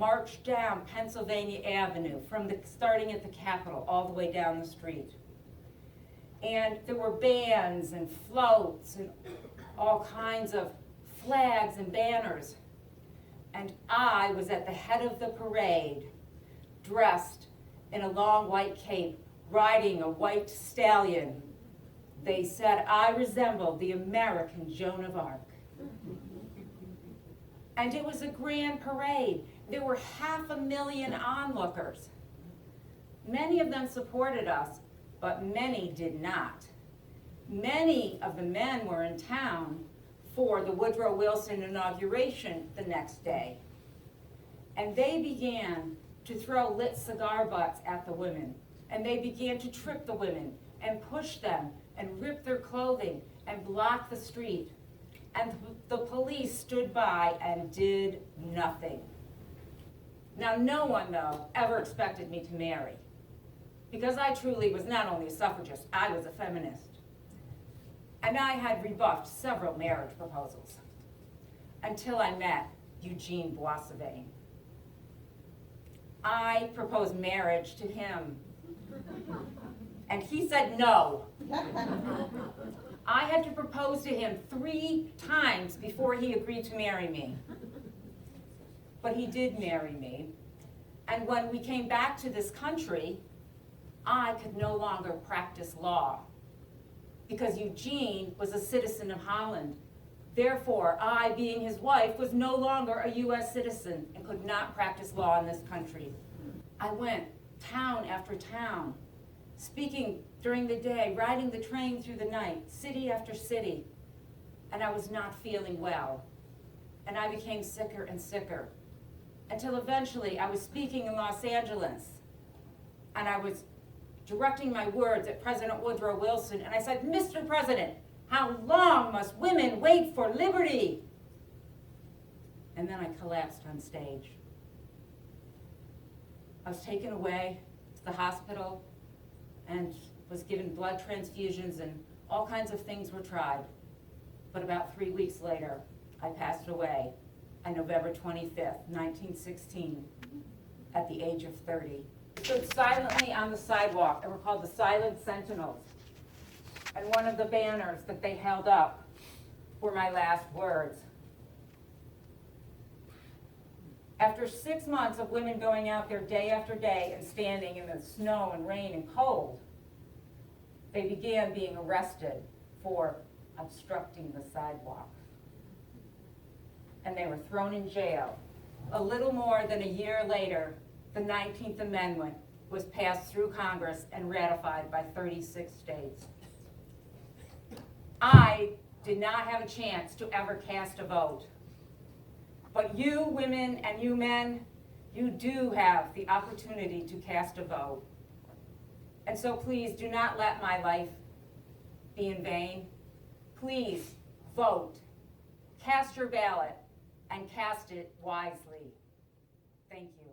marched down Pennsylvania Avenue, starting at the Capitol all the way down the street. And there were bands and floats and all kinds of flags and banners. And I was at the head of the parade, dressed in a long white cape, riding a white stallion. They said I resembled the American Joan of Arc. And it was a grand parade. There were 500,000 onlookers. Many of them supported us, but many did not. Many of the men were in town for the Woodrow Wilson inauguration the next day. And they began to throw lit cigar butts at the women. And they began to trip the women and push them and rip their clothing and block the street. And the police stood by and did nothing. Now, no one, though, ever expected me to marry, because I truly was not only a suffragist, I was a feminist. And I had rebuffed several marriage proposals until I met Eugene Boissevin. I proposed marriage to him, and he said no. I had to propose to him 3 times before he agreed to marry me. But he did marry me. And when we came back to this country, I could no longer practice law because Eugene was a citizen of Holland. Therefore, I, being his wife, was no longer a U.S. citizen and could not practice law in this country. I went town after town, speaking during the day, riding the train through the night, city after city, and I was not feeling well. And I became sicker and sicker, until eventually I was speaking in Los Angeles, and I was directing my words at President Woodrow Wilson, and I said, "Mr. President, how long must women wait for liberty?" And then I collapsed on stage. I was taken away to the hospital and was given blood transfusions, and all kinds of things were tried. But about 3 weeks later, I passed away on November 25th, 1916, at the age of 30. I stood silently on the sidewalk. They were called the Silent Sentinels. And one of the banners that they held up were my last words. After 6 months of women going out there day after day and standing in the snow and rain and cold, they began being arrested for obstructing the sidewalk. And they were thrown in jail. A little more than a year later, the 19th Amendment was passed through Congress and ratified by 36 states. I did not have a chance to ever cast a vote. But you women and you men, you do have the opportunity to cast a vote. And so please do not let my life be in vain. Please vote, cast your ballot, and cast it wisely. Thank you.